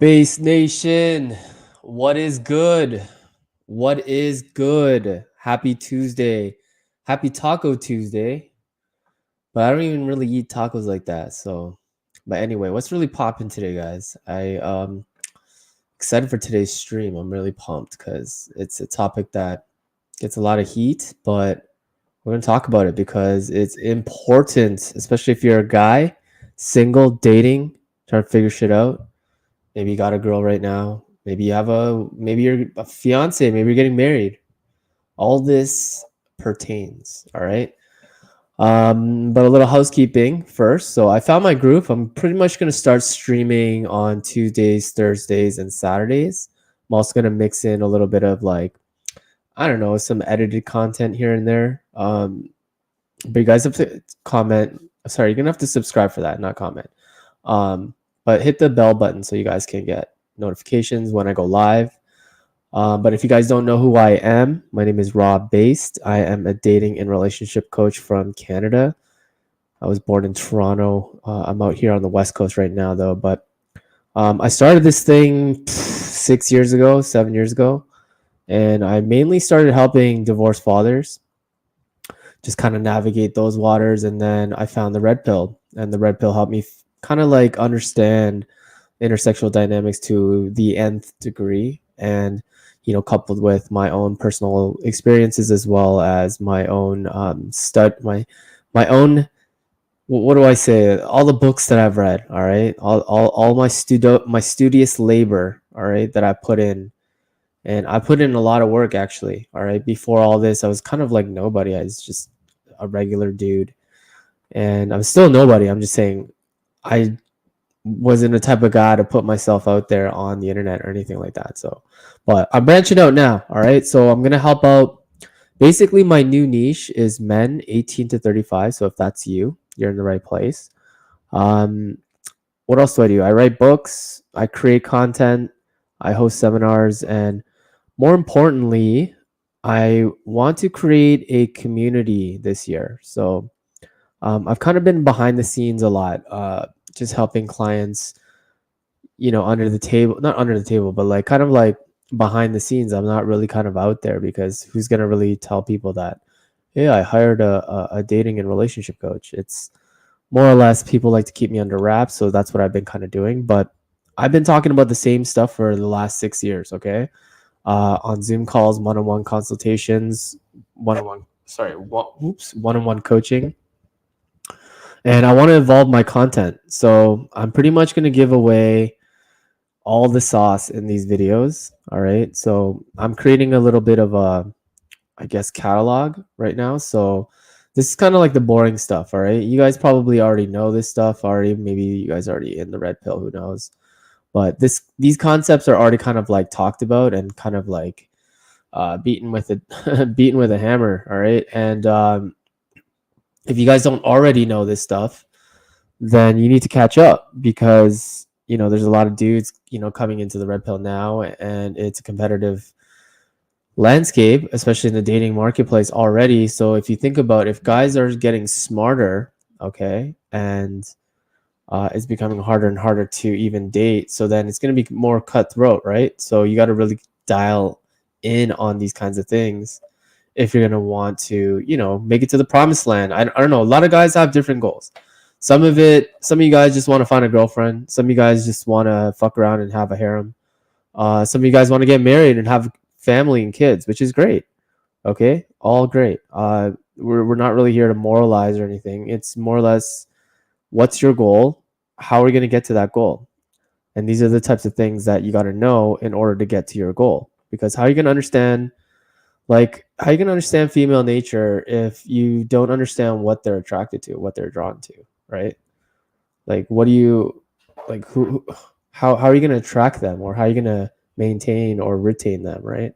Base Nation, what is good? What is good? Happy Tuesday. Happy Taco Tuesday. But I don't even really eat tacos like that. But anyway, what's really popping today, guys? I excited for today's stream. I'm really pumped because it's a topic that gets a lot of heat, but we're gonna talk about it because it's important, especially if you're a guy, single, dating, trying to figure shit out. Maybe you got a girl right now. Maybe you're a fiance. Maybe you're getting married. All this pertains. All right. But a little housekeeping first. So I found my group. I'm pretty much gonna start streaming on Tuesdays, Thursdays, and Saturdays. I'm also gonna mix in a little bit of like, I don't know, some edited content here and there. But you guys have to comment. Sorry, you're gonna have to subscribe for that, not comment. But hit the bell button so you guys can get notifications when I go live. But if you guys don't know who I am, my name is Robb Based. I am a dating and relationship coach from Canada. I was born in Toronto. I'm out here on the West Coast right now, though. But I started this thing 7 years ago. And I mainly started helping divorced fathers just kind of navigate those waters. And then I found the red pill, and the red pill helped me kind of like understand intersexual dynamics to the nth degree, and coupled with my own personal experiences as well as my own my own, what do I say, all the books that I've read. All right, all my studious labor, all right, that I put in. And I put in a lot of work, actually. All right, before all this I was kind of like nobody. I was just a regular dude, and I'm still nobody. I'm just saying I wasn't the type of guy to put myself out there on the internet or anything like that. So, but I'm branching out now. All right. So I'm going to help out. Basically, my new niche is men 18 to 35. So if that's you, you're in the right place. What else do I do? I write books, I create content, I host seminars, and more importantly, I want to create a community this year. So I've kind of been behind the scenes a lot, just helping clients, under the table, not under the table, but like kind of like behind the scenes. I'm not really kind of out there because who's going to really tell people that, yeah, I hired a dating and relationship coach? It's more or less people like to keep me under wraps. So that's what I've been kind of doing. But I've been talking about the same stuff for the last 6 years. Okay. On Zoom calls, one-on-one consultations, one-on-one coaching. And I want to evolve my content. So I'm pretty much going to give away all the sauce in these videos. All right. So I'm creating a little bit of a, I guess, catalog right now. So this is kind of like the boring stuff. All right. You guys probably already know this stuff already. Maybe you guys already in the red pill, who knows? But these concepts are already kind of like talked about and kind of like beaten with a hammer. All right. And if you guys don't already know this stuff, then you need to catch up because, there's a lot of dudes, coming into the red pill now, and it's a competitive landscape, especially in the dating marketplace already. So if you think about if guys are getting smarter, okay, and it's becoming harder and harder to even date, so then it's going to be more cutthroat, right? So you got to really dial in on these kinds of things if you're going to want to, make it to the promised land. I don't know. A lot of guys have different goals. Some of you guys just want to find a girlfriend. Some of you guys just want to fuck around and have a harem. Some of you guys want to get married and have family and kids, which is great. Okay. All great. We're not really here to moralize or anything. It's more or less, what's your goal? How are we going to get to that goal? And these are the types of things that you got to know in order to get to your goal. Because how are you going to understand female nature if you don't understand what they're attracted to, what they're drawn to, right? Like, what do you, like, how are you going to attract them, or how are you going to maintain or retain them, right?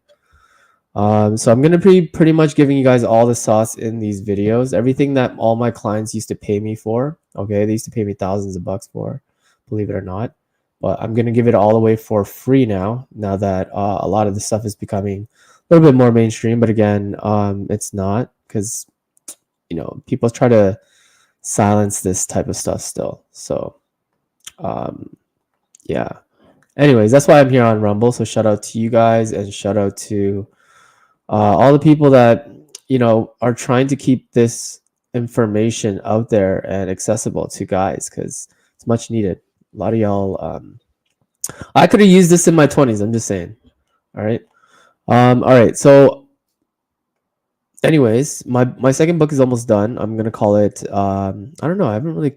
So I'm going to be pretty much giving you guys all the sauce in these videos, everything that all my clients used to pay me for. Okay. They used to pay me thousands of bucks for, believe it or not, but I'm going to give it all away for free now that a lot of the stuff is becoming a little bit more mainstream. But again, it's not, because, people try to silence this type of stuff still. So, yeah. Anyways, that's why I'm here on Rumble. So shout out to you guys and shout out to all the people that are trying to keep this information out there and accessible to guys because it's much needed. A lot of y'all, I could have used this in my 20s. I'm just saying. All right. All right. So, anyways, my second book is almost done. I'm gonna call it. I don't know.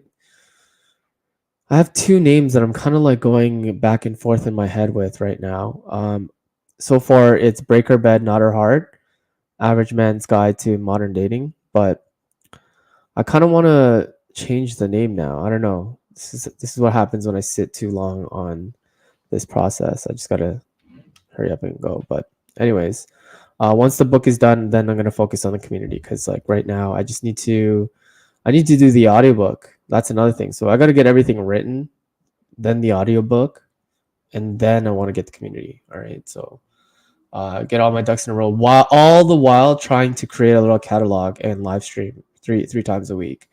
I have two names that I'm kind of like going back and forth in my head with right now. So far, it's Break Her Bed, Not Her Heart, Average Man's Guide to Modern Dating. But I kind of want to change the name now. I don't know. This is what happens when I sit too long on this process. I just gotta hurry up and go. But anyways, once the book is done, then I'm gonna focus on the community because like right now, I need to do the audiobook. That's another thing. So I got to get everything written, then the audiobook, and then I want to get the community. All right. So get all my ducks in a row while all the while trying to create a little catalog and live stream three times a week,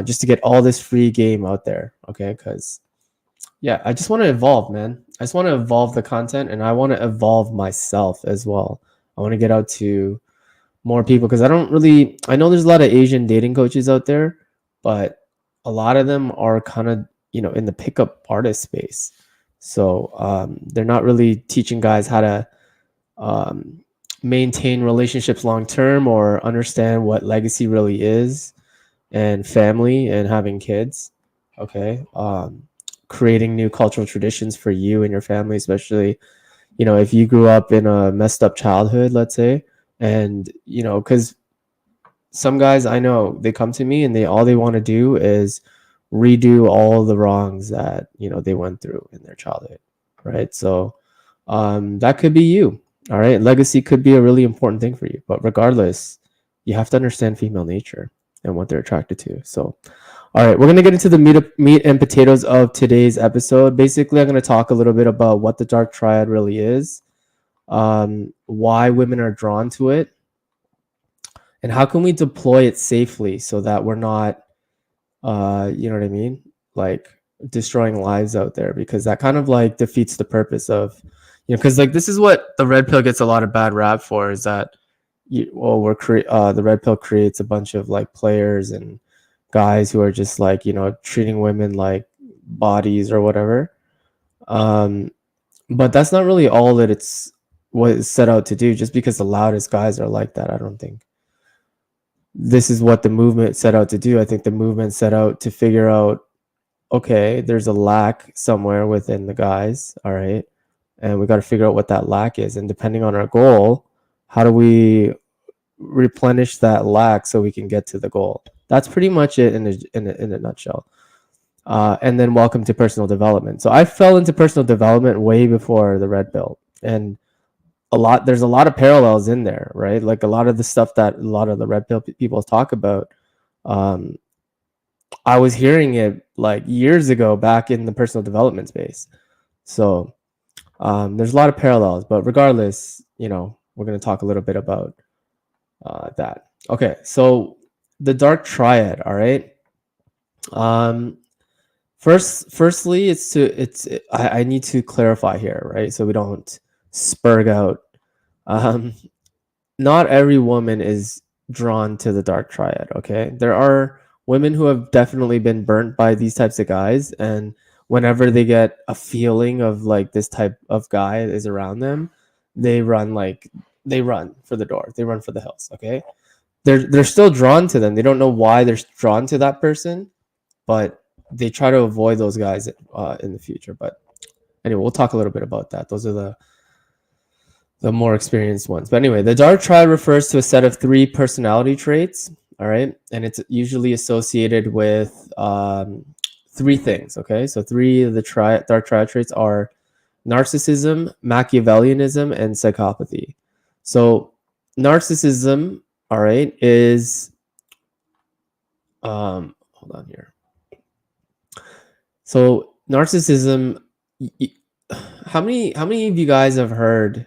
just to get all this free game out there. Okay. Because yeah, I just want to evolve, man. I just want to evolve the content and I want to evolve myself as well. I want to get out to more people because I know there's a lot of Asian dating coaches out there, but a lot of them are kind of in the pickup artist space. So they're not really teaching guys how to maintain relationships long term or understand what legacy really is and family and having kids. Okay. Creating new cultural traditions for you and your family, especially if you grew up in a messed up childhood, let's say, and because some guys I know, they come to me and all they want to do is redo all the wrongs that they went through in their childhood, right? So that could be you. All right, legacy could be a really important thing for you, but regardless, you have to understand female nature and what they're attracted to. So all right, we're going to get into the meat and potatoes of today's episode. Basically, I'm going to talk a little bit about what the dark triad really is, why women are drawn to it, and how can we deploy it safely so that we're not, you know what I mean? Like destroying lives out there, because that kind of like defeats the purpose of, because like this is what the red pill gets a lot of bad rap for, is that, the red pill creates a bunch of like players and guys who are just like treating women like bodies or whatever, but that's not really all that what it's set out to do. Just because the loudest guys are like that, I don't think this is what the movement set out to do. I think the movement set out to figure out, okay, there's a lack somewhere within the guys, all right, and we got to figure out what that lack is, and depending on our goal, how do we replenish that lack so we can get to the goal. That's pretty much it in a nutshell. And then welcome to personal development. So I fell into personal development way before the red pill, and there's a lot of parallels in there, right? Like a lot of the stuff that a lot of the red pill people talk about, I was hearing it like years ago back in the personal development space. So there's a lot of parallels, but regardless, we're going to talk a little bit about that. Okay, so the dark triad. All right. Firstly, I need to clarify here, right? So we don't spurg out. Not every woman is drawn to the dark triad. Okay, there are women who have definitely been burnt by these types of guys, and whenever they get a feeling of like this type of guy is around them, they run for the door. They run for the hills. Okay, they're still drawn to them. They don't know why they're drawn to that person, but they try to avoid those guys in the future. But anyway, we'll talk a little bit about that. Those are the more experienced ones. But anyway, the dark triad refers to a set of 3 personality traits. All right, and it's usually associated with 3 things. Okay, so 3 of the dark triad traits are narcissism, Machiavellianism, and psychopathy. So narcissism, all right, is hold on here. So narcissism, how many of you guys have heard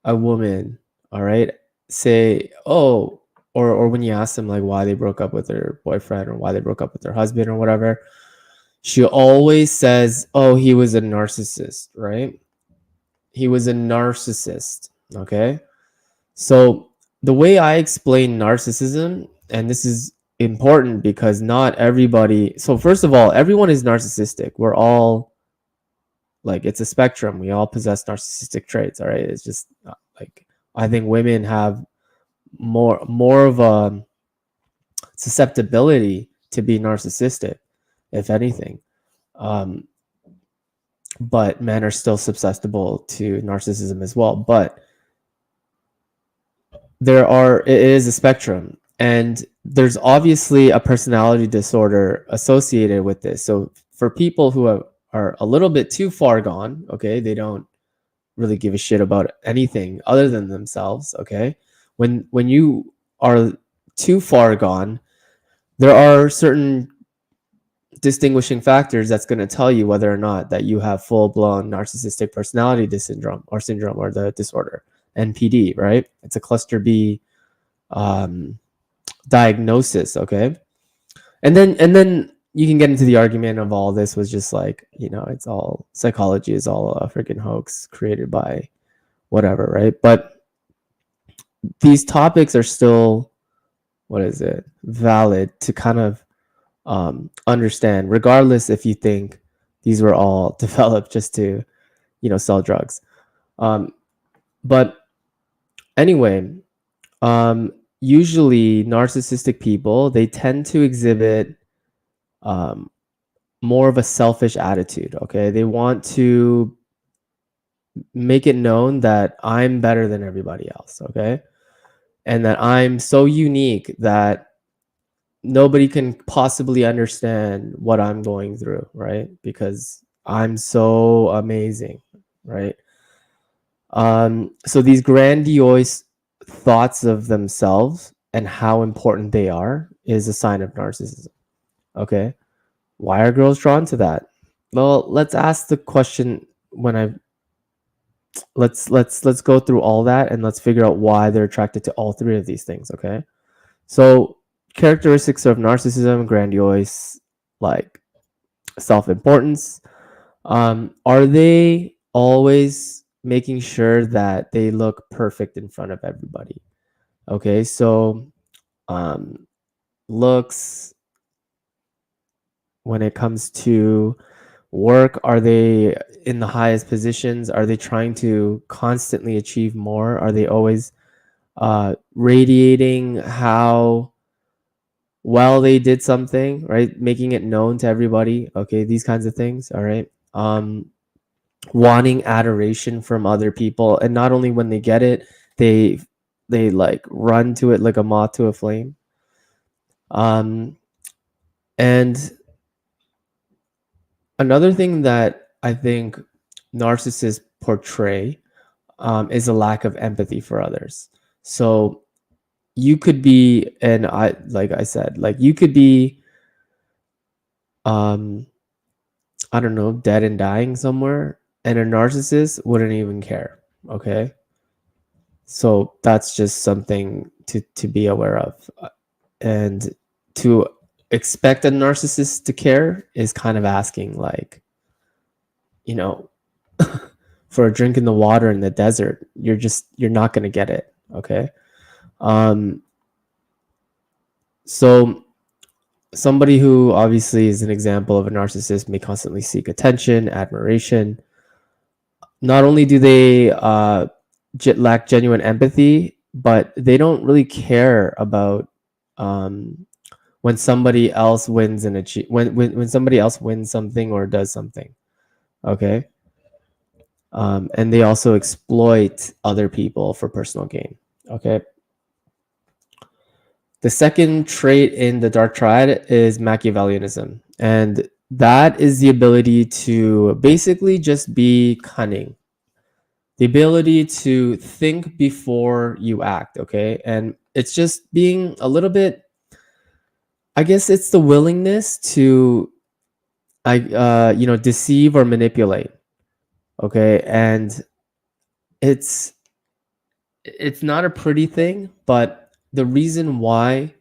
a woman, all right, say, oh, or when you ask them like why they broke up with their boyfriend or why they broke up with their husband or whatever, She always says, "Oh, he was a narcissist," right? He was a narcissist, okay? So the way I explain narcissism, and this is important because not everybody, so first of all, everyone is narcissistic. We're all like, it's a spectrum. We all possess narcissistic traits, all right? It's just like, I think women have more of a susceptibility to be narcissistic, if anything. Um, but men are still susceptible to narcissism as well. But it is a spectrum, and there's obviously a personality disorder associated with this. So for people who are a little bit too far gone, okay, they don't really give a shit about anything other than themselves, okay? When you are too far gone, there are certain distinguishing factors that's going to tell you whether or not that you have full-blown narcissistic personality syndrome or the disorder, NPD, right? It's a cluster B diagnosis, okay? And then you can get into the argument of all this was just like, it's all psychology is all a freaking hoax created by whatever, right? But these topics are still, valid to kind of understand, regardless if you think these were all developed just to, sell drugs. But anyway, usually narcissistic people, they tend to exhibit more of a selfish attitude, okay? They want to make it known that I'm better than everybody else, okay? And that I'm so unique that nobody can possibly understand what I'm going through, right? Because I'm so amazing, right? So these grandiose thoughts of themselves and how important they are is a sign of narcissism. Okay. Why are girls drawn to that? Well, let's ask the question let's go through all that and let's figure out why they're attracted to all three of these things, okay? So characteristics of narcissism: grandiose, like self-importance. Are they always making sure that they look perfect in front of everybody? Okay, so looks, when it comes to work, are they in the highest positions? Are they trying to constantly achieve more? Are they always radiating how well they did something, right? Making it known to everybody. Okay, these kinds of things. All right. Wanting adoration from other people, and not only when they get it, they like run to it like a moth to a flame. And another thing that I think narcissists portray is a lack of empathy for others. So you could be, and like I said, like you could be, I don't know, dead and dying somewhere, and a narcissist wouldn't even care. Okay. So that's just something to be aware of. And to expect a narcissist to care is kind of asking, like, for a drink in the water in the desert, you're not going to get it. Okay. So somebody who obviously is an example of a narcissist may constantly seek attention, admiration. Not only do they lack genuine empathy, but they don't really care about when somebody else wins and when somebody else wins something or does something. Okay. And they also exploit other people for personal gain. Okay. The second trait in the dark triad is Machiavellianism. And that is the ability to basically just be cunning, the ability to think before you act. Okay. And it's just being a little bit, I guess it's the willingness to, deceive or manipulate. Okay. And it's not a pretty thing, but the reason why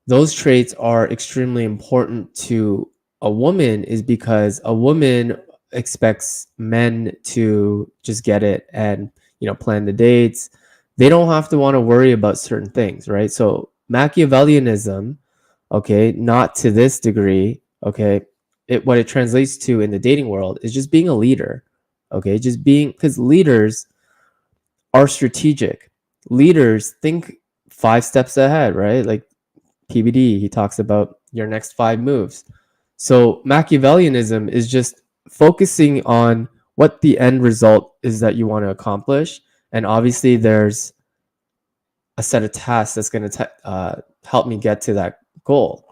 those traits are extremely important to a woman is because a woman expects men to just get it and, plan the dates. They don't have to want to worry about certain things, right? So Machiavellianism, okay, not to this degree, okay, what it translates to in the dating world is just being a leader, okay, just being, because leaders are strategic. Leaders think 5 steps ahead, right? Like PBD, he talks about your next 5 moves. So Machiavellianism is just focusing on what the end result is that you want to accomplish. And obviously there's a set of tasks that's going to help me get to that goal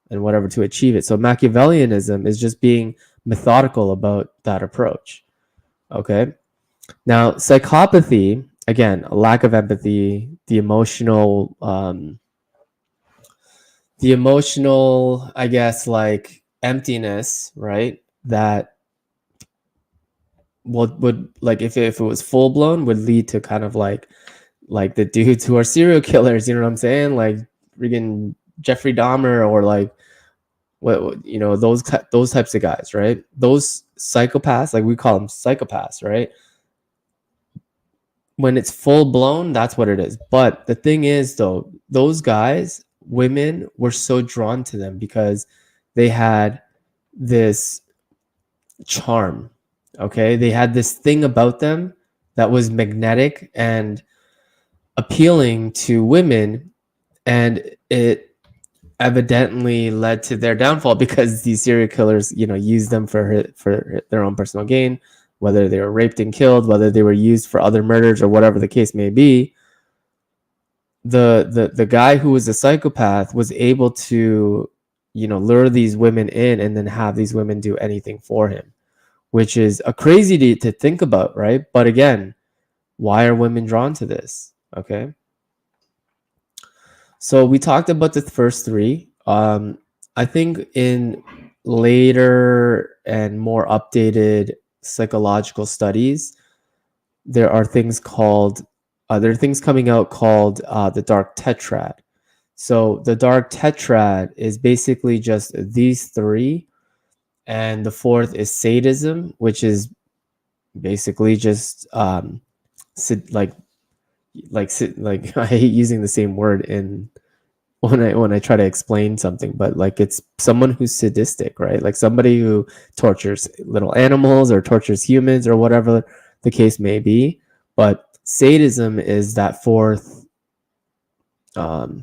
and whatever to achieve it. So Machiavellianism is just being methodical about that approach. Okay. Now, psychopathy, again, a lack of empathy, the emotional, I guess, like emptiness, right? That would like if it was full blown would lead to kind of like the dudes who are serial killers, you know what I'm saying? Like freaking Jeffrey Dahmer or like what those types of guys, right? Those psychopaths, like we call them psychopaths, right? When it's full blown, that's what it is. But the thing is, though, those guys, women were so drawn to them because they had this charm. Okay. They had this thing about them that was magnetic and appealing to women. And it evidently led to their downfall because these serial killers, used them for their own personal gain, whether they were raped and killed, whether they were used for other murders or whatever the case may be. The guy who was a psychopath was able to, lure these women in and then have these women do anything for him, which is a crazy to think about, right? But again, why are women drawn to this? Okay. So we talked about the first 3. I think in later and more updated psychological studies, there are things coming out called the dark tetrad. So the dark tetrad is basically just these 3, and the 4th is sadism, which is basically just like I hate using the same word in when I try to explain something, but like it's someone who's sadistic, right? Like somebody who tortures little animals or tortures humans or whatever the case may be. But sadism is that 4th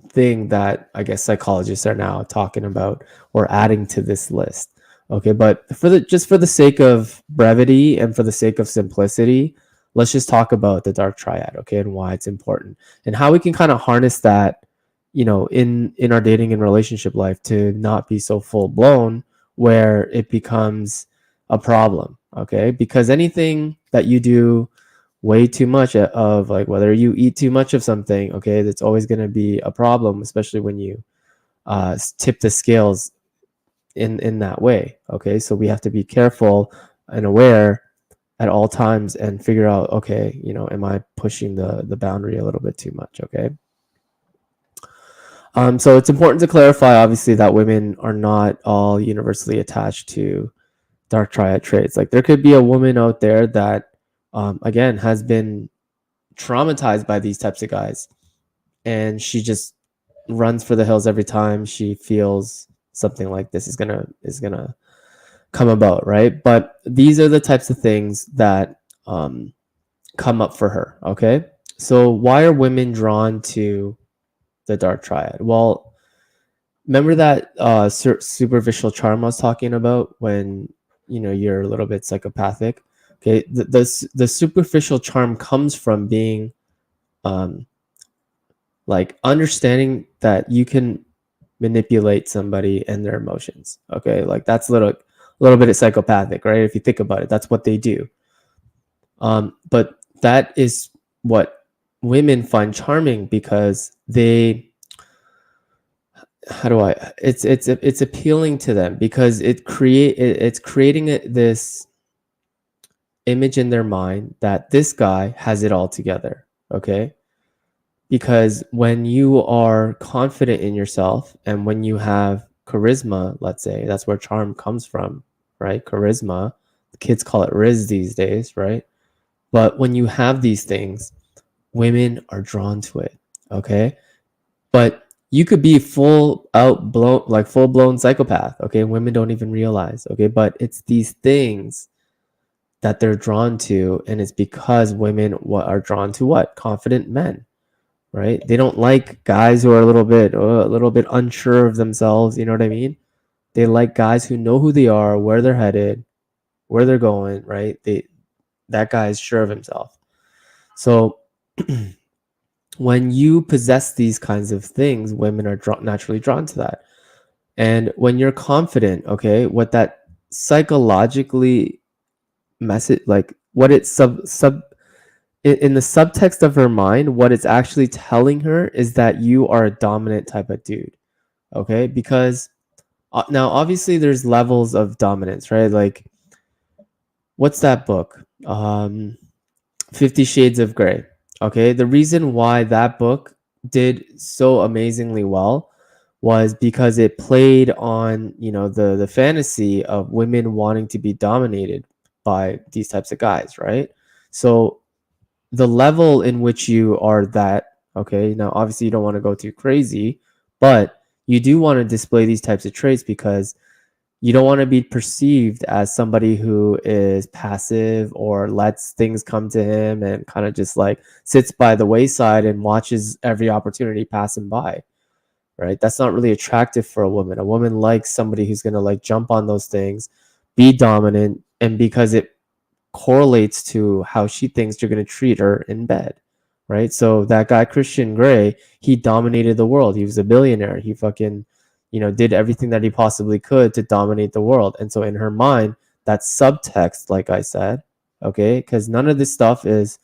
thing that I guess psychologists are now talking about or adding to this list. Okay, but for the sake of brevity and for the sake of simplicity, let's just talk about the dark triad, okay, and why it's important and how we can kind of harness that, in our dating and relationship life to not be so full blown where it becomes a problem, okay? Because anything that you do way too much of, like whether you eat too much of something, okay, that's always going to be a problem, especially when you tip the scales in that way, okay? So we have to be careful and aware at all times and figure out, okay, am I pushing the boundary a little bit too much, okay? So it's important to clarify, obviously, that women are not all universally attached to dark triad traits. Like there could be a woman out there that, again, has been traumatized by these types of guys, and she just runs for the hills every time she feels something like this is gonna come about, right? But these are the types of things that come up for her. Okay, so why are women drawn to the dark triad? Well, remember that superficial charm I was talking about when you're a little bit psychopathic. Okay, the superficial charm comes from being like understanding that you can manipulate somebody and their emotions. Okay, like that's a little bit of psychopathic, right? If you think about it, that's what they do. But that is what women find charming because they, it's appealing to them because it's creating this image in their mind that this guy has it all together. Okay, because when you are confident in yourself and when you have charisma, let's say, that's where charm comes from, right? Charisma. The kids call it riz these days, right? But when you have these things, women are drawn to it, okay? But you could be full blown psychopath, okay? Women don't even realize, okay? But it's these things that they're drawn to, and it's because women are drawn to what? Confident men, right? They don't like guys who are a little bit unsure of themselves, you know what I mean? They like guys who know who they are, where they're headed, where they're going, right? That guy is sure of himself. So when you possess these kinds of things, women are naturally drawn to that. And when you're confident, okay, what that psychologically message, like what it's in the subtext of her mind, what it's actually telling her is that you are a dominant type of dude, okay? Because now obviously there's levels of dominance, right? Like, what's that book? 50 Shades of Grey. Okay, the reason why that book did so amazingly well was because it played on, you know, the fantasy of women wanting to be dominated by these types of guys, right? So the level in which you are that, okay, now obviously you don't want to go too crazy, but you do want to display these types of traits because you don't want to be perceived as somebody who is passive or lets things come to him and kind of just like sits by the wayside and watches every opportunity pass him by, right? That's not really attractive for a woman. A woman likes somebody who's going to like jump on those things, be dominant, and because it correlates to how she thinks you're going to treat her in bed, right? So that guy Christian Grey, he dominated the world. He was a billionaire. He fucking, you know, did everything that he possibly could to dominate the world. And so in her mind, that subtext, like I said, okay, because none of this stuff is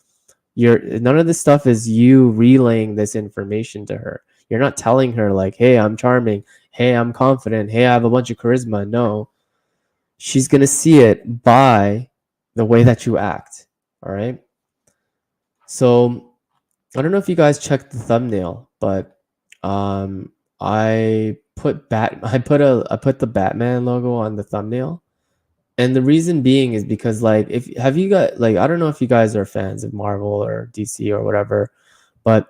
you relaying this information to her. You're not telling her like, hey, I'm charming, hey, I'm confident, hey, I have a bunch of charisma. No, she's gonna see it by the way that you act. All right. So I don't know if you guys checked the thumbnail, but I put the Batman logo on the thumbnail. And the reason being is because like have you got like I don't know if you guys are fans of Marvel or DC or whatever, but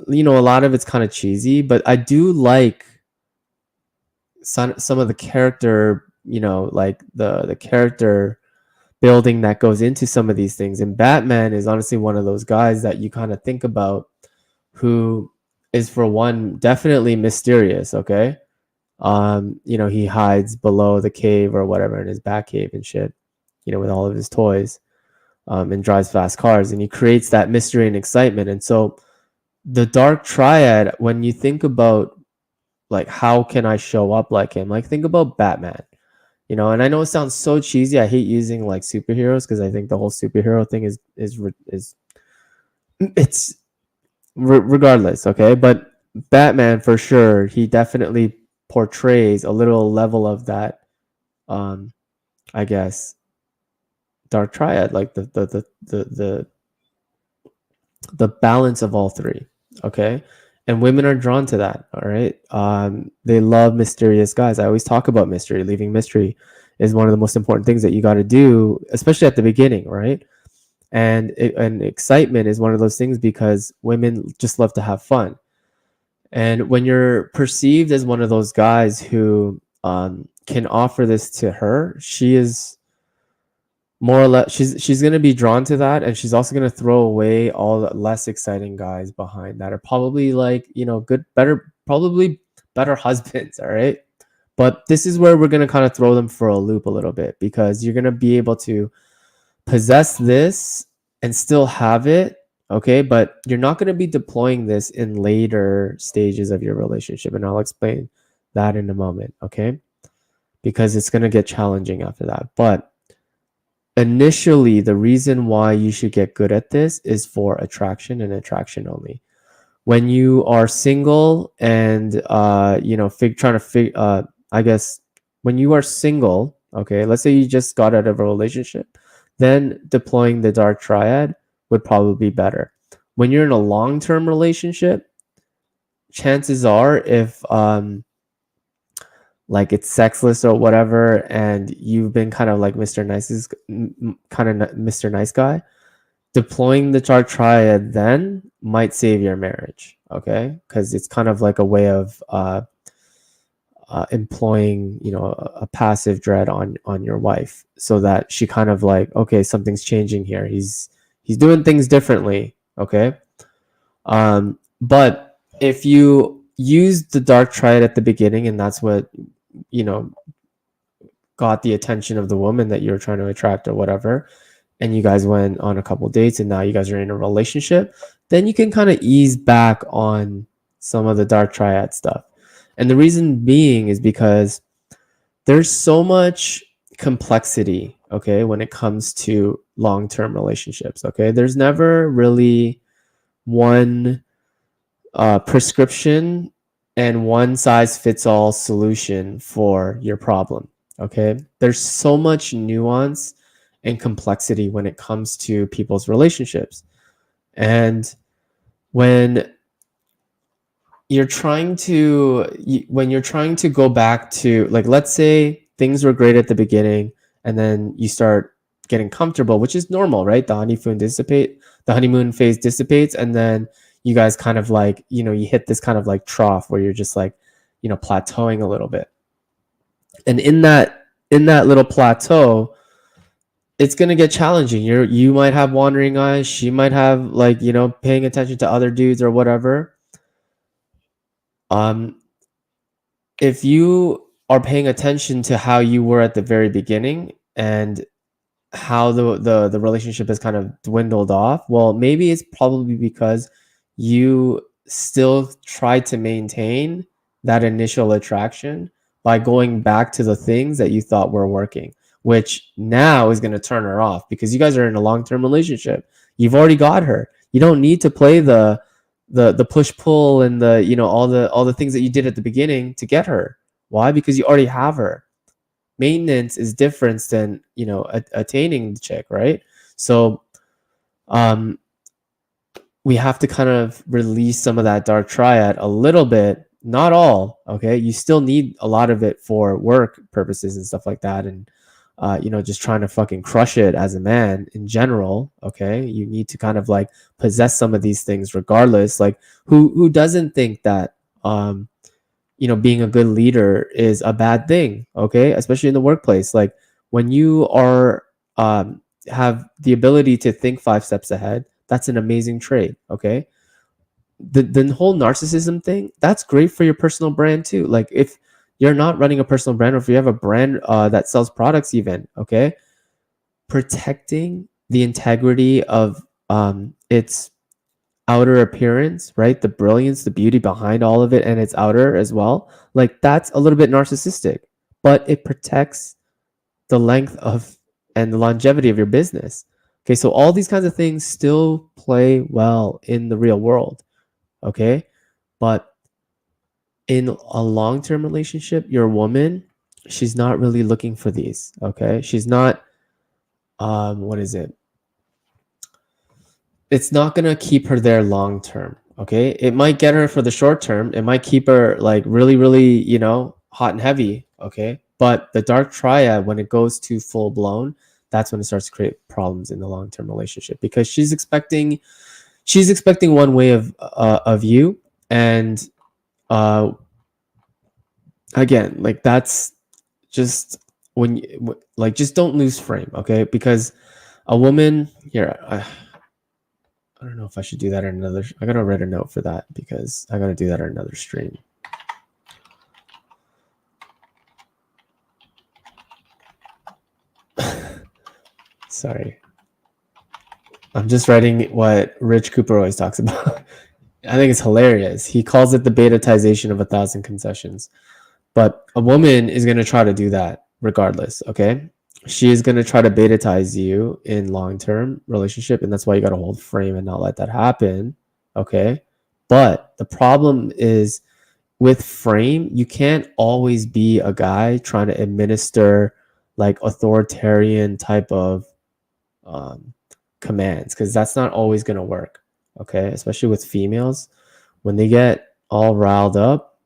you know a lot of it's kind of cheesy, but I do like some of the character, you know, like the character building that goes into some of these things. And Batman is honestly one of those guys that you kind of think about who is, for one, definitely mysterious, okay? You know, he hides below the cave or whatever in his bat cave and shit, you know, with all of his toys, and drives fast cars, and he creates that mystery and excitement. And so the Dark Triad, when you think about like how can I show up like him, like think about Batman. You know, and I know it sounds so cheesy. I hate using like superheroes because I think the whole superhero thing is it's regardless, okay? But Batman for sure, he definitely portrays a little level of that I guess Dark Triad, like the balance of all three, okay? And women are drawn to that, all right? They love mysterious guys. I always talk about mystery. Leaving mystery is one of the most important things that you got to do, especially at the beginning, right? And excitement is one of those things because women just love to have fun. And when you're perceived as one of those guys who can offer this to her, she is more or less she's going to be drawn to that, and she's also going to throw away all the less exciting guys behind that are probably like, you know, probably better husbands, all right? But this is where we're going to kind of throw them for a loop a little bit, because you're going to be able to possess this and still have it, okay? But you're not going to be deploying this in later stages of your relationship, and I'll explain that in a moment, okay? Because it's going to get challenging after that. But initially, the reason why you should get good at this is for attraction and attraction only. When you are single and you know, I guess when you are single, okay, let's say you just got out of a relationship, then deploying the Dark Triad would probably be better. When you're in a long-term relationship, chances are if like it's sexless or whatever, and you've been kind of like Mr. Mr. Nice Guy, deploying the dark triad then might save your marriage, okay? Because it's kind of like a way of employing, you know, a passive dread on your wife, so that she kind of like, okay, something's changing here. He's doing things differently, okay? But if you use the dark triad at the beginning, and that's what, you know, got the attention of the woman that you're trying to attract or whatever, and you guys went on a couple dates and now you guys are in a relationship, then you can kind of ease back on some of the dark triad stuff. And the reason being is because there's so much complexity, okay, when it comes to long-term relationships, okay? There's never really one prescription and one size fits all solution for your problem, okay? There's so much nuance and complexity when it comes to people's relationships. And when you're trying to go back to, like, let's say things were great at the beginning and then you start getting comfortable, which is normal, right? The honeymoon phase dissipates, and then you guys kind of like, you know, you hit this kind of like trough where you're just like, you know, plateauing a little bit. And in that little plateau, it's going to get challenging. You might have wandering eyes. She might have, like, you know, paying attention to other dudes or whatever. If you are paying attention to how you were at the very beginning and how the relationship has kind of dwindled off, well, maybe it's probably because you still try to maintain that initial attraction by going back to the things that you thought were working, which now is going to turn her off because you guys are in a long-term relationship. You've already got her. You don't need to play the push pull and the, you know, all the things that you did at the beginning to get her. Why? Because you already have her. Maintenance is different than, you know, attaining the chick, right? So we have to kind of release some of that dark triad a little bit, not all, okay? You still need a lot of it for work purposes and stuff like that, and you know, just trying to fucking crush it as a man in general, okay? You need to kind of like possess some of these things regardless. Like, who doesn't think that you know, being a good leader is a bad thing, okay? Especially in the workplace. Like, when you are have the ability to think 5 steps ahead, that's an amazing trait, okay? The whole narcissism thing, that's great for your personal brand too. Like, if you're not running a personal brand, or if you have a brand that sells products even, okay, protecting the integrity of its outer appearance, right? The brilliance, the beauty behind all of it, and its outer as well. Like, that's a little bit narcissistic, but it protects the length of and the longevity of your business. Okay, so all these kinds of things still play well in the real world, okay? But in a long-term relationship, your woman, she's not really looking for these, okay? She's not, what is it? It's not gonna keep her there long term, okay? It might get her for the short term. It might keep her like really, really, you know, hot and heavy, okay? But the dark triad, when it goes to full blown, that's when it starts to create problems in the long-term relationship, because she's expecting one way of you, and again, like, that's just when you, like, just don't lose frame, okay? Because a woman here, I don't know if I should do that in another. I gotta write a note for that because I gotta do that in another stream. Sorry. I'm just writing what Rich Cooper always talks about. I think it's hilarious. He calls it the betatization of 1,000 concessions. But a woman is going to try to do that regardless, okay? She is going to try to betatize you in long-term relationship, and that's why you got to hold frame and not let that happen, okay? But the problem is, with frame, you can't always be a guy trying to administer like authoritarian type of commands, because that's not always going to work, okay? Especially with females, when they get all riled up,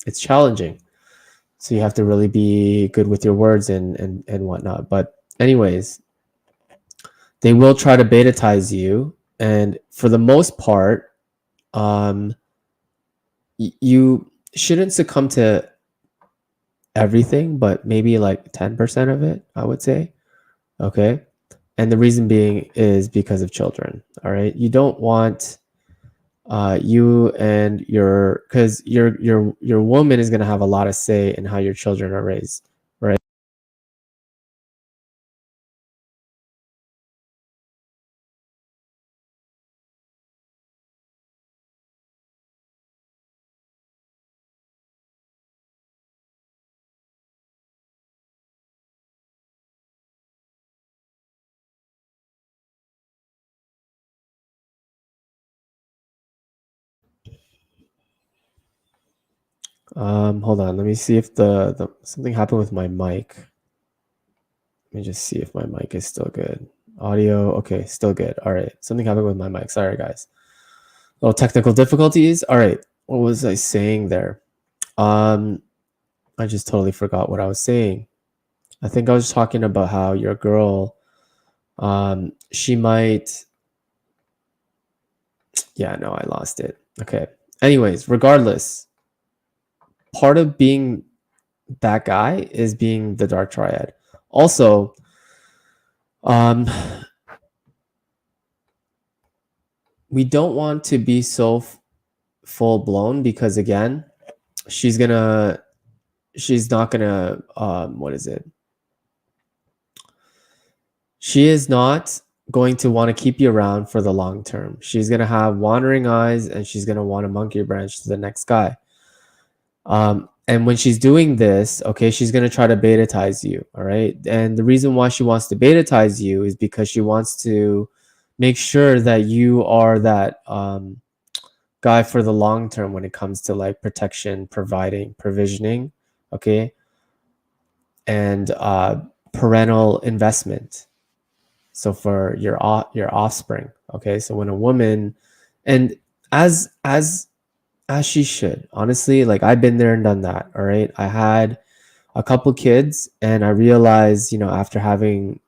it's challenging. So you have to really be good with your words and whatnot. But anyways, they will try to beta-tize you, and for the most part, um, you shouldn't succumb to everything, but maybe like 10% of it, I would say. Okay. And the reason being is because of children. All right. You don't want you and your, because your woman is going to have a lot of say in how your children are raised, right? Hold on. Let me see if the something happened with my mic. Let me just see if my mic is still good. Audio, okay, still good. All right. Something happened with my mic. Sorry, guys. Little technical difficulties. All right. What was I saying there? I just totally forgot what I was saying. I think I was talking about how your girl, she might. Yeah, no, I lost it. Okay. Anyways, regardless, part of being that guy is being the dark triad. Also, um, we don't want to be so full blown because again, she's not gonna, what is it? She is not going to want to keep you around for the long term. She's going to have wandering eyes and she's going to want to monkey branch to the next guy. And when she's doing this, okay, she's going to try to beta-tize you. All right. And the reason why she wants to beta-tize you is because she wants to make sure that you are that guy for the long term when it comes to like protection, providing, provisioning. Okay. And parental investment. So for your offspring. Okay. So when a woman, and as she should, honestly, like I've been there and done that. All right. I had a couple kids and I realized, after having,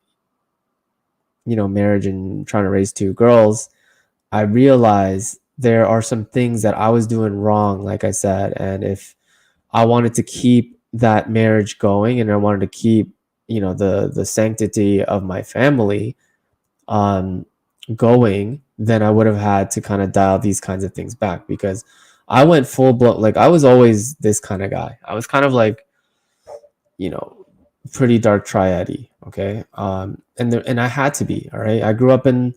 marriage and trying to raise two girls, I realized there are some things that I was doing wrong, like I said. And if I wanted to keep that marriage going and I wanted to keep, the sanctity of my family, um, going, then I would have had to kind of dial these kinds of things back because I went full blown. Like I was always this kind of guy. I was kind of like, you know, pretty dark triad-y. Okay. And I had to be. All right. I grew up in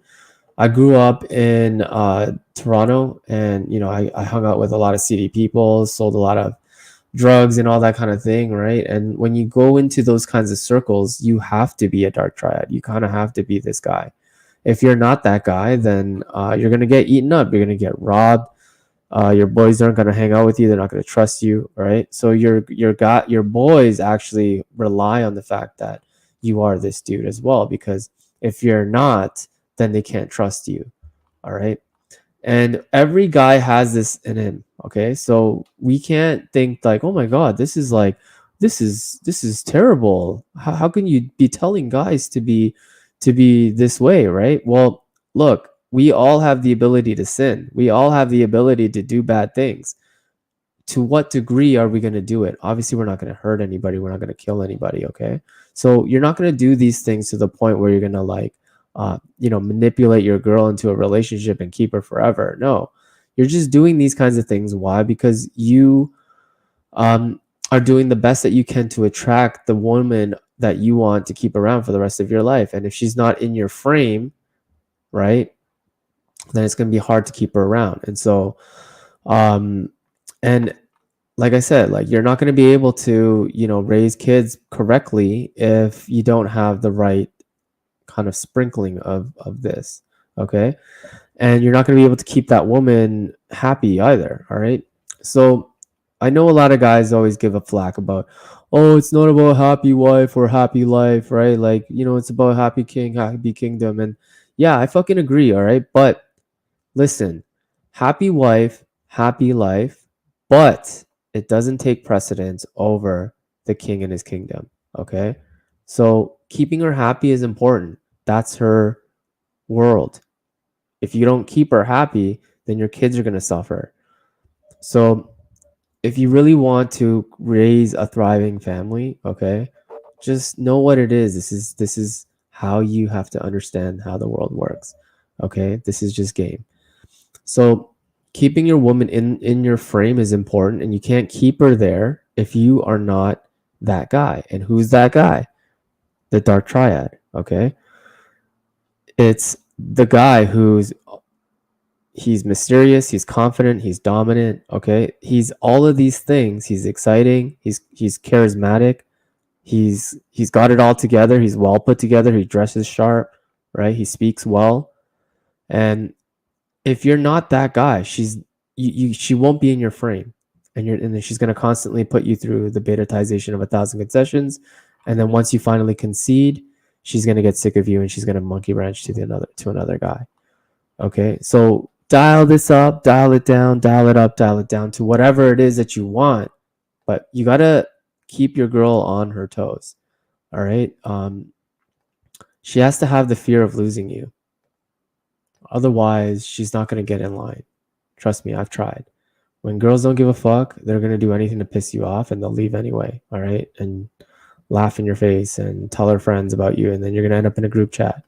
Toronto, and I hung out with a lot of seedy people, sold a lot of drugs and all that kind of thing, right? And when you go into those kinds of circles, you have to be a dark triad. You kind of have to be this guy. If you're not that guy, then you're gonna get eaten up. You're gonna get robbed. Your boys aren't gonna hang out with you. They're not gonna trust you, right? So your boys actually rely on the fact that you are this dude as well, because if you're not, then they can't trust you. All right. And every guy has this in him. Okay. So we can't think like, oh my God, this is terrible. How can you be telling guys to be this way, right? Well, look, we all have the ability to sin. We all have the ability to do bad things. To what degree are we going to do it? Obviously, we're not going to hurt anybody. We're not going to kill anybody. Okay. So you're not going to do these things to the point where you're going to like, manipulate your girl into a relationship and keep her forever. No, you're just doing these kinds of things. Why? Because you are doing the best that you can to attract the woman that you want to keep around for the rest of your life. And if she's not in your frame, right, then it's going to be hard to keep her around. And so, and like I said, like you're not going to be able to, raise kids correctly if you don't have the right kind of sprinkling of this. Okay. And you're not going to be able to keep that woman happy either. All right. So I know a lot of guys always give a flack about, oh, it's not about happy wife or happy life, right? Like, it's about happy king, happy kingdom. And yeah, I fucking agree. All right. But listen, happy wife, happy life, but it doesn't take precedence over the king in his kingdom. Okay. So keeping her happy is important. That's her world. If you don't keep her happy, then your kids are going to suffer. So if you really want to raise a thriving family, okay, just know what it is. This is how you have to understand how the world works. Okay? This is just game. So keeping your woman in your frame is important, and you can't keep her there if you are not that guy. And who's that guy? The dark triad, okay? It's the guy he's mysterious, he's confident, he's dominant, okay? He's all of these things. He's exciting, he's charismatic, he's got it all together, he's well put together, he dresses sharp, right? He speaks well. And if you're not that guy, she won't be in your frame. And then she's going to constantly put you through the betatization of 1,000 concessions. And then once you finally concede, she's going to get sick of you and she's going to monkey wrench to another guy. Okay, so dial this up, dial it down, dial it up, dial it down to whatever it is that you want, but you gotta keep your girl on her toes. All right, she has to have the fear of losing you. Otherwise, she's not gonna get in line. Trust me, I've tried. When girls don't give a fuck, they're gonna do anything to piss you off, and they'll leave anyway. All right, and laugh in your face and tell her friends about you, and then you're gonna end up in a group chat.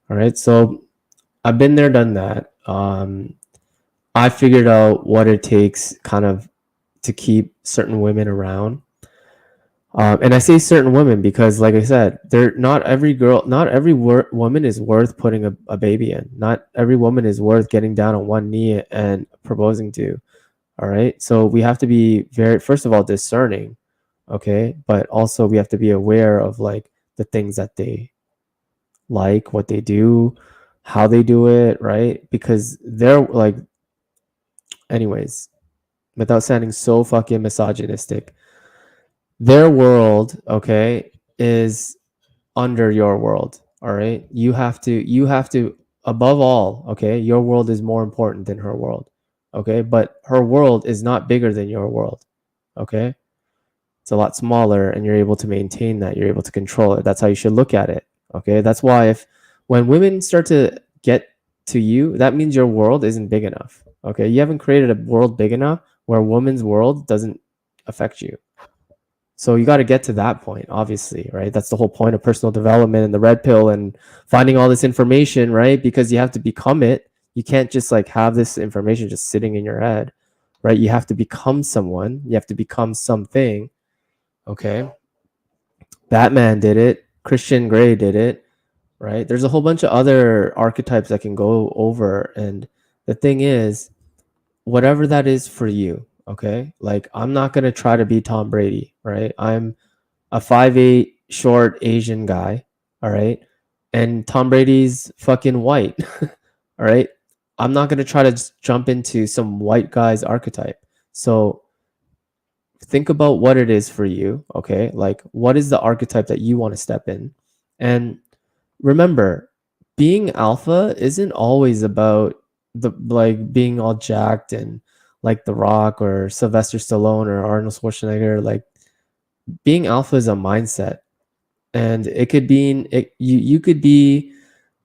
All right, so I've been there, done that. I figured out what it takes kind of to keep certain women around. And I say certain women because, like I said, not every woman is worth putting a baby in. Not every woman is worth getting down on one knee and proposing to. All right. So we have to be first of all, discerning. Okay. But also we have to be aware of like the things that they like, what they do, how they do it. Right. Because they're like, anyways, without sounding so fucking misogynistic, their world, okay, is under your world. All right. You have to, above all, okay, your world is more important than her world. Okay. But her world is not bigger than your world. Okay. It's a lot smaller and you're able to maintain that. You're able to control it. That's how you should look at it. Okay. That's why when women start to get to you, that means your world isn't big enough. Okay. You haven't created a world big enough where a woman's world doesn't affect you. So you got to get to that point, obviously, right? That's the whole point of personal development and the red pill and finding all this information, right? Because you have to become it. You can't just like have this information just sitting in your head, right? You have to become someone. You have to become something. Okay. Batman did it. Christian Grey did it, right? There's a whole bunch of other archetypes that can go over. And the thing is, whatever that is for you, okay? Like, I'm not going to try to be Tom Brady, right? I'm a 5'8" short Asian guy, all right? And Tom Brady's fucking white, all right? I'm not going to try to just jump into some white guy's archetype. So think about what it is for you, okay? Like, what is the archetype that you want to step in? And remember, being alpha isn't always about the like being all jacked and like The Rock or Sylvester Stallone or Arnold Schwarzenegger. Like, being alpha is a mindset, and it could be you could be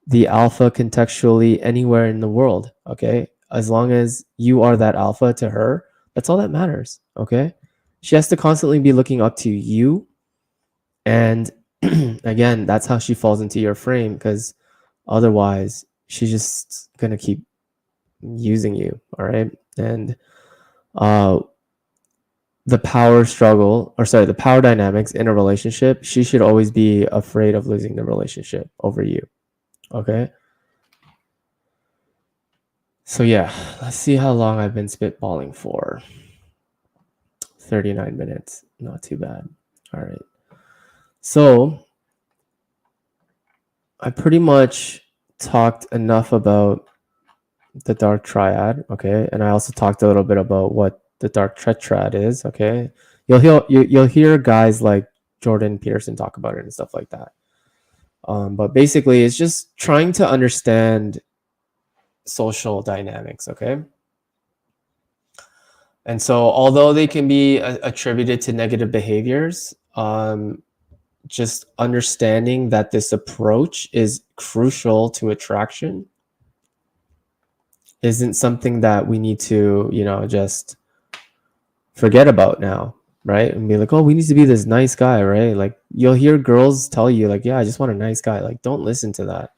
the alpha contextually anywhere in the world. Okay, as long as you are that alpha to her, that's all that matters. Okay, she has to constantly be looking up to you, and again, that's how she falls into your frame, because otherwise she's just gonna keep using you. All right, and the power struggle, or sorry, the power dynamics in a relationship, she should always be afraid of losing the relationship over you. Okay. So yeah, let's see how long I've been spitballing for. 39 minutes. Not too bad. All right. So I pretty much talked enough about the dark triad, okay? And I also talked a little bit about what the dark tetrad is, okay? You'll hear guys like Jordan Peterson talk about it and stuff like that. But basically, it's just trying to understand social dynamics, okay? And so, although they can be attributed to negative behaviors, just understanding that this approach is crucial to attraction isn't something that we need to, just forget about now, right? And be like, oh, we need to be this nice guy, right? Like you'll hear girls tell you like, yeah, I just want a nice guy. Like don't listen to that.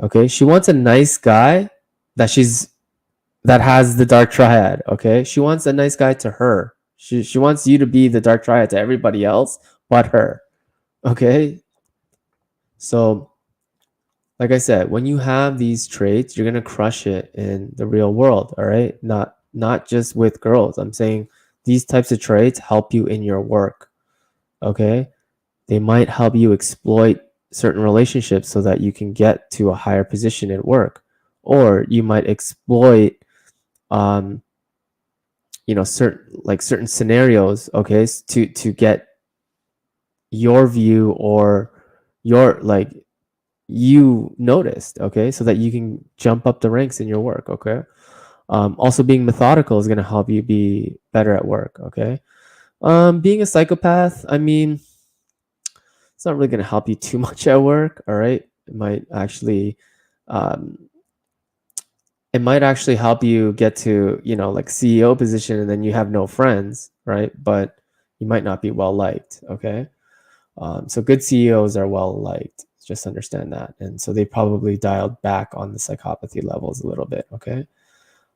Okay? She wants a nice guy that has the dark triad, okay? She wants a nice guy to her. She wants you to be the dark triad to everybody else but her. Okay? So like I said, when you have these traits, you're gonna crush it in the real world. All right, not just with girls. I'm saying these types of traits help you in your work. Okay, they might help you exploit certain relationships so that you can get to a higher position at work, or you might exploit, certain scenarios. Okay, to get your view or your you noticed, okay, so that you can jump up the ranks in your work. Okay, also being methodical is going to help you be better at work. Okay, being a psychopath, I mean, it's not really going to help you too much at work. All right, um, it might actually help you get to like CEO position, and then you have no friends, right? But you might not be well liked. Okay, so good CEOs are well liked. Just understand that. And so they probably dialed back on the psychopathy levels a little bit. Okay.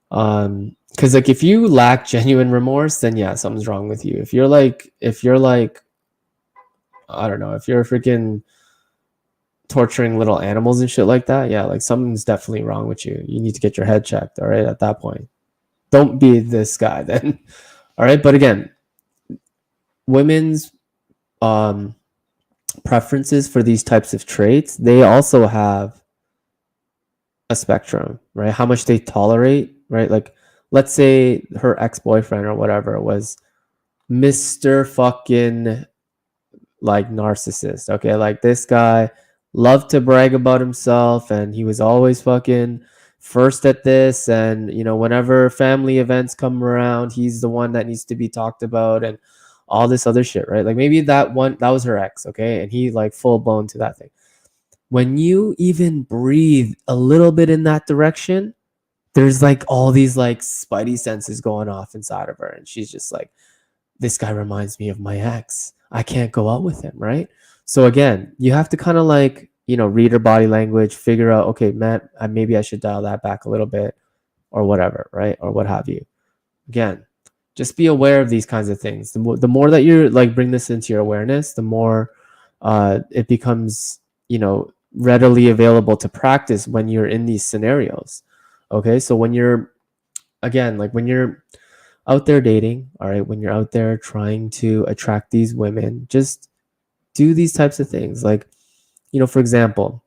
Because like if you lack genuine remorse, then yeah, something's wrong with you. If you're like, I don't know, if you're freaking torturing little animals and shit like that, yeah, like something's definitely wrong with you. You need to get your head checked. All right. At that point, don't be this guy then. All right. But again, women's, preferences for these types of traits, they also have a spectrum, right? How much they tolerate, right? Like, let's say her ex-boyfriend or whatever was Mr. fucking like narcissist, okay? Like this guy loved to brag about himself and he was always fucking first at this, and whenever family events come around, he's the one that needs to be talked about and all this other shit, right? Like maybe that was her ex, okay? And he like full blown to that thing. When you even breathe a little bit in that direction, there's like all these like spidey senses going off inside of her, and she's just like, this guy reminds me of my ex. I can't go out with him, right? So again, you have to kind of like, read her body language, figure out, okay, man, maybe I should dial that back a little bit or whatever, right? Or what have you. Again, just be aware of these kinds of things. The more that you like bring this into your awareness, the more it becomes, readily available to practice when you're in these scenarios. Okay, so when you're out there dating, all right, when you're out there trying to attract these women, just do these types of things. Like, for example,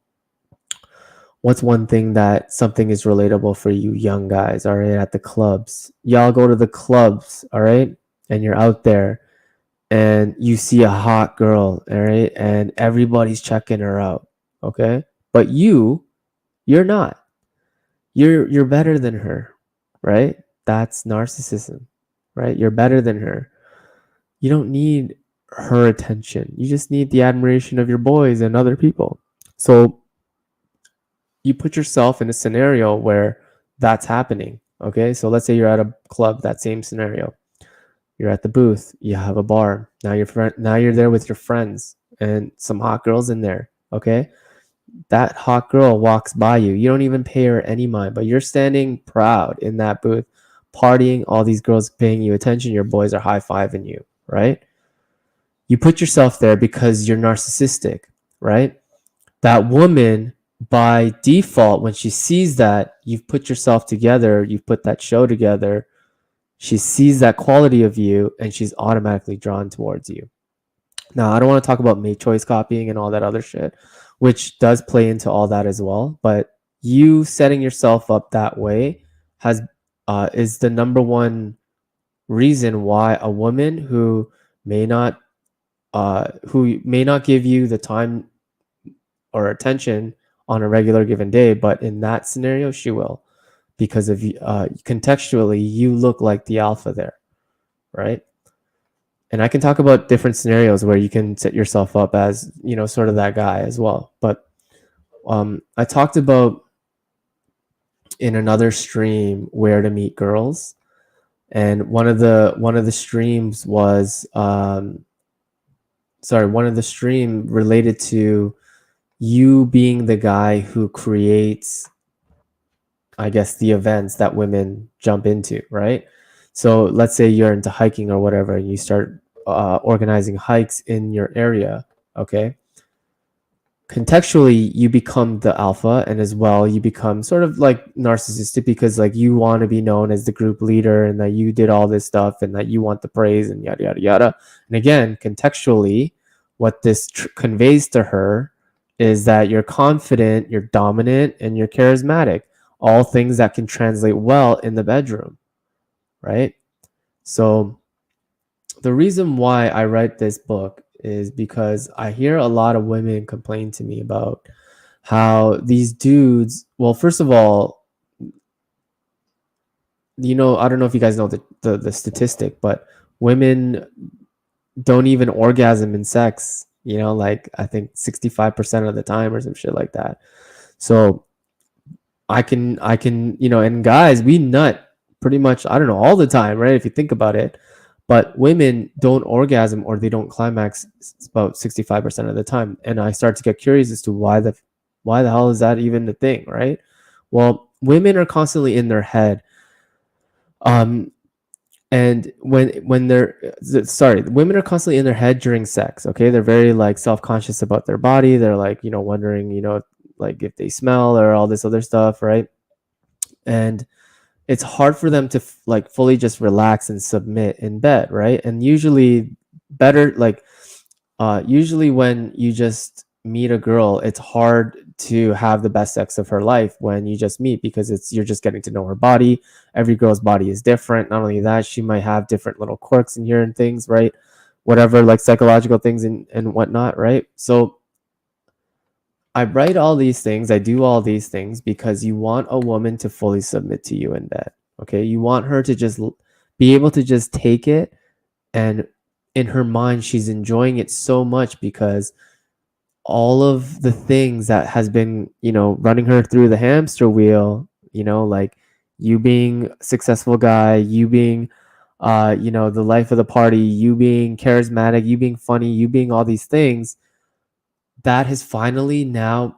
what's one thing that something is relatable for you young guys, all right, at the clubs? Y'all go to the clubs, all right, and you're out there and you see a hot girl, all right, and everybody's checking her out, okay? But you're not. You're better than her, right? That's narcissism, right? You're better than her. You don't need her attention. You just need the admiration of your boys and other people. So you put yourself in a scenario where that's happening. Okay, so let's say you're at a club, that same scenario. You're at the booth, you have a bar. Now you're there with your friends and some hot girls in there. Okay, that hot girl walks by you. You don't even pay her any mind, but you're standing proud in that booth, partying. All these girls paying you attention. Your boys are high-fiving you, right? You put yourself there because you're narcissistic, right? That woman, by default, when she sees that you've put yourself together, you've put that show together, she sees that quality of you and she's automatically drawn towards you. Now, I don't want to talk about mate choice copying and all that other shit, which does play into all that as well. But you setting yourself up that way is the number one reason why a woman who may not give you the time or attention on a regular given day, but in that scenario, she will, because of contextually, you look like the alpha there, right? And I can talk about different scenarios where you can set yourself up as, you know, sort of that guy as well. But I talked about in another stream where to meet girls, and one of the streams was one of the stream related to you being the guy who creates, I guess, the events that women jump into, right? So let's say you're into hiking or whatever, and you start organizing hikes in your area, okay? Contextually, you become the alpha, and as well, you become sort of like narcissistic because like you want to be known as the group leader and that you did all this stuff and that you want the praise and yada yada yada. And again, contextually, what this conveys to her is that you're confident, you're dominant, and you're charismatic, all things that can translate well in the bedroom, right? So the reason why I write this book is because I hear a lot of women complain to me about how these dudes, well, first of all, you know, I don't know if you guys know the statistic, but women don't even orgasm in sex, you know, like I think 65% of the time or some shit like that. So I can, you know, and guys, we nut pretty much, I don't know, all the time, right? If you think about it. But women don't orgasm or they don't climax about 65% of the time. And I start to get curious as to why the hell is that even the thing, right? Well, women are constantly in their head. And when they're sorry, women are constantly in their head during sex, okay? They're very like self-conscious about their body. They're like, you know, wondering, you know, like if they smell or all this other stuff, right? And it's hard for them to like fully just relax and submit in bed, right? And usually better like usually when you just meet a girl, it's hard to have the best sex of her life when you just meet because you're just getting to know her body. Every girl's body is different. Not only that, she might have different little quirks in here and things, right? Whatever, like psychological things and whatnot, right? So I write all these things, I do all these things because you want a woman to fully submit to you in bed. Okay? You want her to just be able to just take it, and in her mind she's enjoying it so much because all of the things that has been, you know, running her through the hamster wheel, you know, like you being a successful guy, you being you know, the life of the party, you being charismatic, you being funny, you being all these things, that has finally now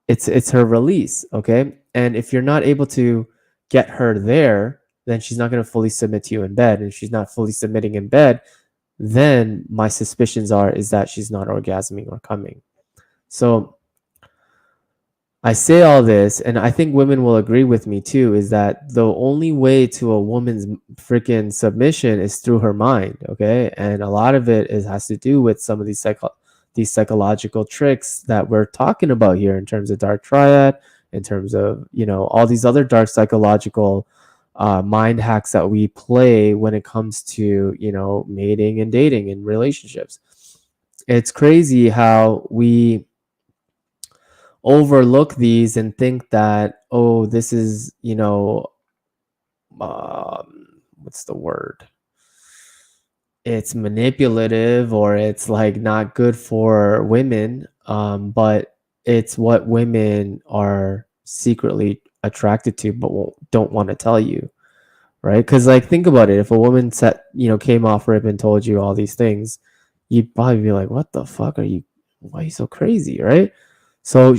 it's her release, okay? And if you're not able to get her there, then she's not going to fully submit to you in bed. And if she's not fully submitting in bed, then my suspicions is that she's not orgasming or coming. So I say all this, and I think women will agree with me too, is that the only way to a woman's freaking submission is through her mind, okay? And a lot of it has to do with some of these psychological tricks that we're talking about here in terms of dark triad, in terms of, you know, all these other dark psychological mind hacks that we play when it comes to, you know, mating and dating and relationships. It's crazy how we overlook these and think that, oh, this is, you know, what's the word, it's manipulative or it's like not good for women, but it's what women are secretly attracted to but don't want to tell you, right? Because like think about it, if a woman came off rip and told you all these things, you'd probably be like, what the fuck are you, why are you so crazy, right? So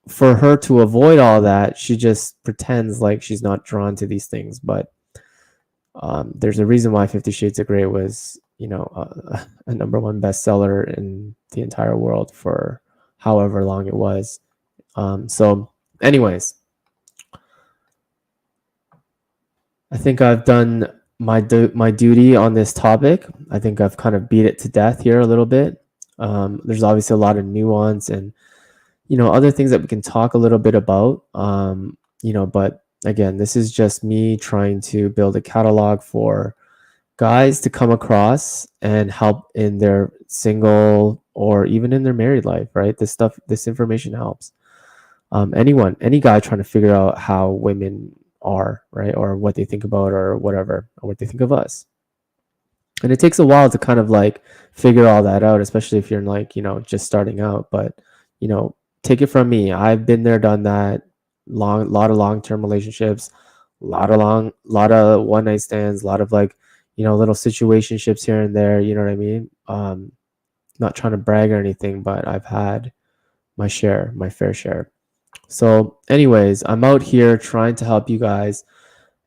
for her to avoid all that, she just pretends like she's not drawn to these things. But there's a reason why 50 Shades of Grey was, you know, a number one bestseller in the entire world for however long it was. So anyways, I think I've done my duty on this topic. I think I've kind of beat it to death here a little bit. There's obviously a lot of nuance and, you know, other things that we can talk a little bit about. You know, but again, this is just me trying to build a catalog for guys to come across and help in their single or even in their married life, right? This information helps. Any guy trying to figure out how women are, right? Or what they think about or whatever, or what they think of us. And it takes a while to kind of like figure all that out, especially if you're like, just starting out. But, you know, take it from me. I've been there, done that. Lot of long-term relationships, lot of one night stands, a lot of like, little situationships here and there. You know what I mean? Not trying to brag or anything, but I've had my fair share. So, anyways, I'm out here trying to help you guys.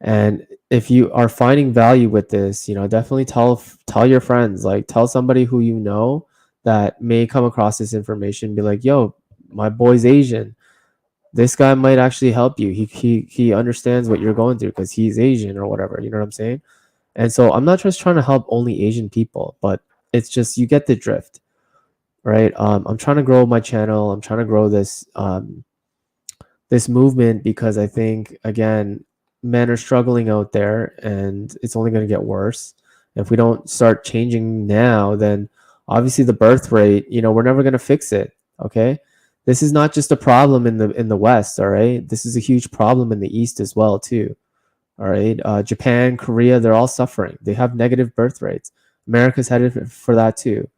And if you are finding value with this, definitely tell your friends, like tell somebody who you know that may come across this information. Be like, yo, my boy's Asian. This guy might actually help you. He understands what you're going through because he's Asian or whatever. You know what I'm saying? And so I'm not just trying to help only Asian people, but it's just you get the drift, right? I'm trying to grow my channel. I'm trying to grow this movement because I think, again, men are struggling out there and it's only going to get worse. If we don't start changing now, then obviously the birth rate, we're never going to fix it. Okay. This is not just a problem in the West. All right. This is a huge problem in the East as well, too. All right. Japan, Korea, they're all suffering. They have negative birth rates. America's headed for that, too.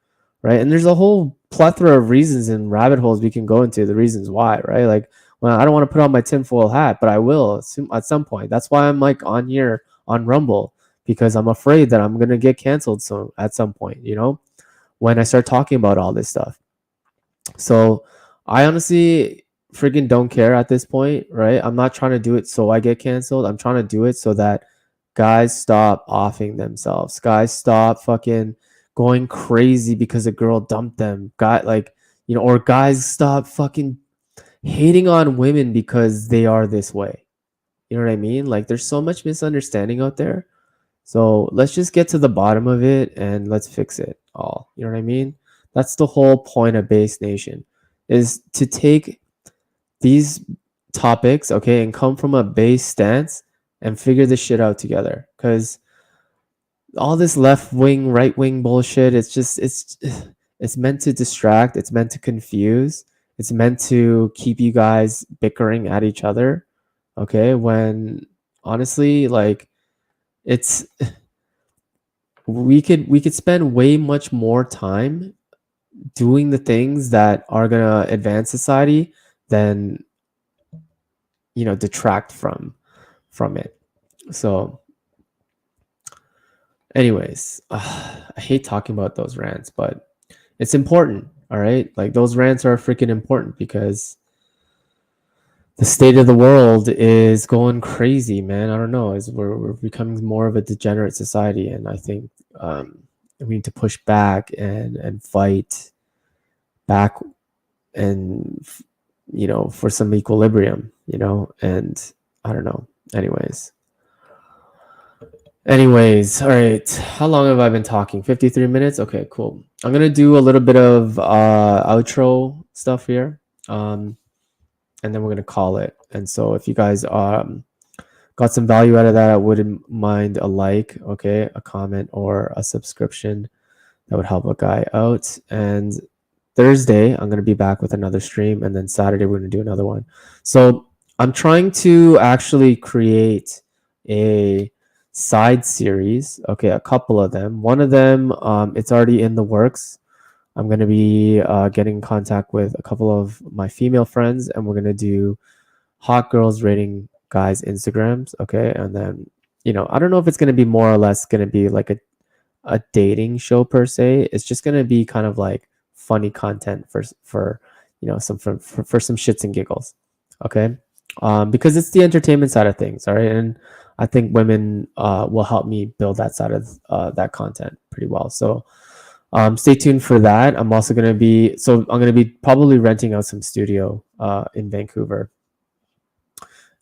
Right. And there's a whole plethora of reasons and rabbit holes we can go into, the reasons why. Right. Like, well, I don't want to put on my tinfoil hat, but I will at some point. That's why I'm like on here on Rumble, because I'm afraid that I'm going to get canceled at some point, when I start talking about all this stuff. So I honestly freaking don't care at this point, right? I'm not trying to do it so I get canceled. I'm trying to do it so that guys stop offing themselves. Guys stop fucking going crazy because a girl dumped them. Or guys stop fucking hating on women because they are this way. You know what I mean? Like there's so much misunderstanding out there. So let's just get to the bottom of it and let's fix it all. You know what I mean? That's the whole point of Base Nation, is to take these topics, okay, and come from a base stance and figure this shit out together. Because all this left wing, right wing bullshit, it's meant to distract, it's meant to confuse, it's meant to keep you guys bickering at each other, okay? When honestly, like it's we could spend way much more time doing the things that are gonna advance society than detract from it. So anyways, I hate talking about those rants, but it's important. All right, like those rants are freaking important because the state of the world is going crazy, man. I don't know, as we're becoming more of a degenerate society, and I think we need to push back and fight back, and for some equilibrium, and I don't know. Anyways, all right. How long have I been talking? 53 minutes? Okay, cool. I'm going to do a little bit of outro stuff here. And then we're going to call it. And so if you guys got some value out of that, I wouldn't mind a like, okay, a comment, or a subscription. That would help a guy out. And Thursday, I'm going to be back with another stream. And then Saturday, we're going to do another one. So I'm trying to actually create a side series, okay, a couple of them. One of them, it's already in the works. I'm going to be getting in contact with a couple of my female friends, and we're going to do hot girls rating guys' Instagrams, okay? And then, I don't know if it's going to be more or less going to be like a dating show per se. It's just going to be kind of like funny content for some for some shits and giggles, okay? Because it's the entertainment side of things, all right? And I think women will help me build that side of that content pretty well. So stay tuned for that. I'm also going to be probably renting out some studio in Vancouver.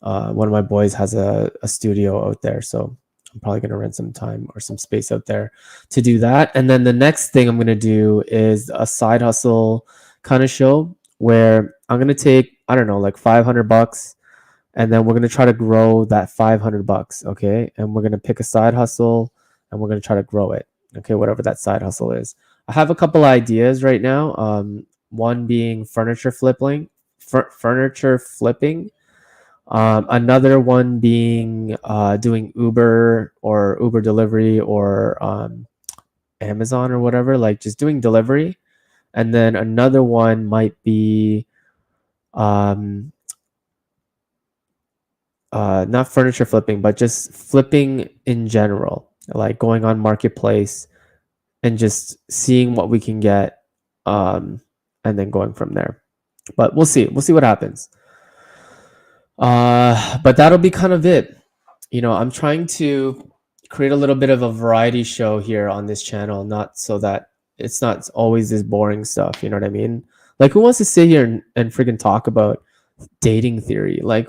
One of my boys has a studio out there, so I'm probably going to rent some time or some space out there to do that. And then the next thing I'm going to do is a side hustle kind of show where I'm going to take, I don't know, like $500, and then we're going to try to grow that $500, okay? And we're going to pick a side hustle and we're going to try to grow it, okay? Whatever that side hustle is. I have a couple ideas right now. One being furniture flipping. Another one being doing Uber or Uber delivery or Amazon or whatever, like just doing delivery. And then another one might be not furniture flipping, but just flipping in general, like going on marketplace and just seeing what we can get, and then going from there. But we'll see what happens. But that'll be kind of it. I'm trying to create a little bit of a variety show here on this channel, not so that it's not always this boring stuff, you know what I mean? Like, who wants to sit here and freaking talk about dating theory? Like,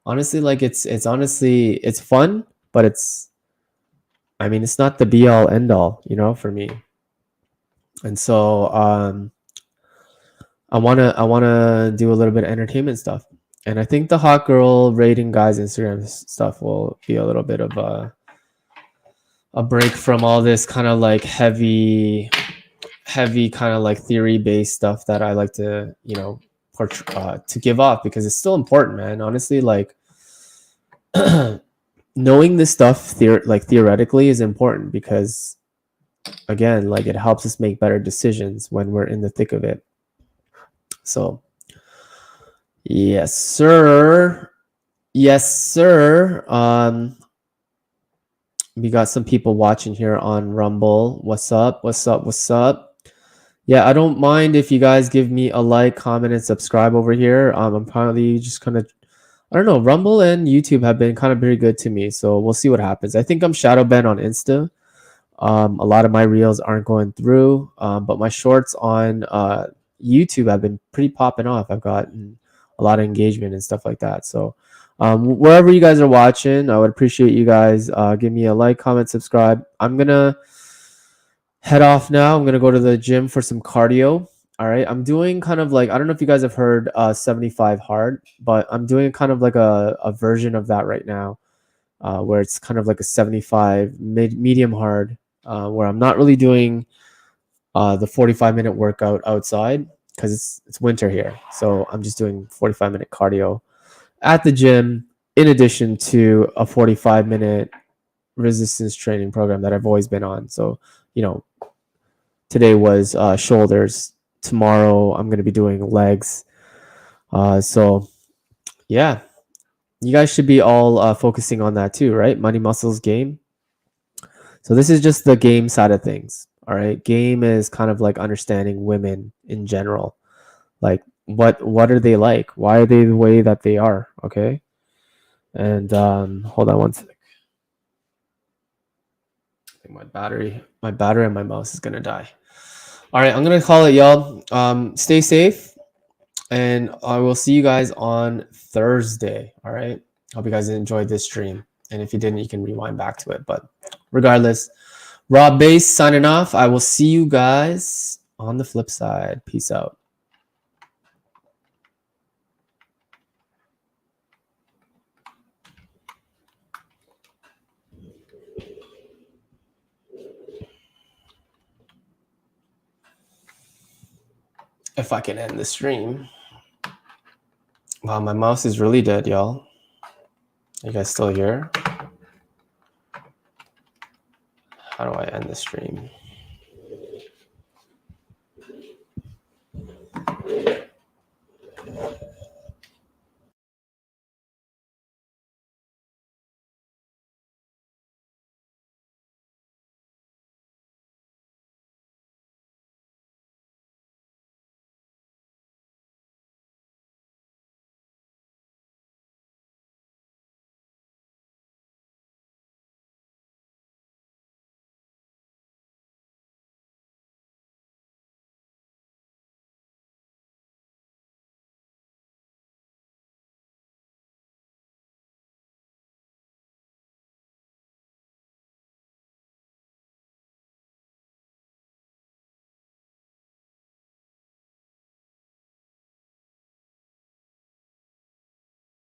honestly, like it's honestly, it's fun, but it's not the be all end all, for me. And so I wanna do a little bit of entertainment stuff. And I think the hot girl rating guys Instagram stuff will be a little bit of a break from all this kind of like heavy kind of like theory based stuff that I like to, to give off, because it's still important, man. Honestly, like knowing this stuff theoretically is important, because again, like, it helps us make better decisions when we're in the thick of it. So yes sir, we got some people watching here on Rumble. What's up? Yeah, I don't mind if you guys give me a like, comment, and subscribe over here. I'm probably just kind of, I don't know, Rumble and YouTube have been kind of very good to me, so we'll see what happens. I think I'm shadow banned on Insta. A lot of my reels aren't going through, but my shorts on YouTube have been pretty popping off. I've gotten a lot of engagement and stuff like that. So wherever you guys are watching, I would appreciate you guys give me a like, comment, subscribe. I'm gonna head off now. I'm gonna go to the gym for some cardio. All right, I'm doing kind of like, I don't know if you guys have heard 75 hard, but I'm doing kind of like a version of that right now, where it's kind of like a 75 medium hard, where I'm not really doing the 45-minute workout outside, because it's winter here. So I'm just doing 45-minute cardio at the gym, in addition to a 45-minute resistance training program that I've always been on. So, today was shoulders. Tomorrow I'm going to be doing legs. So yeah, you guys should be all focusing on that too, right? Money, muscles, game. So this is just the game side of things. All right. Game is kind of like understanding women in general. Like, what are they like? Why are they the way that they are? Okay. And hold on one second. I think my battery and my mouse is gonna die. All right, I'm gonna call it, y'all. Stay safe, and I will see you guys on Thursday. All right. Hope you guys enjoyed this stream, and if you didn't, you can rewind back to it. But regardless, Robb Based signing off. I will see you guys on the flip side. Peace out. If I can end the stream. Wow, my mouse is really dead, y'all. You guys still here? How do I end the stream?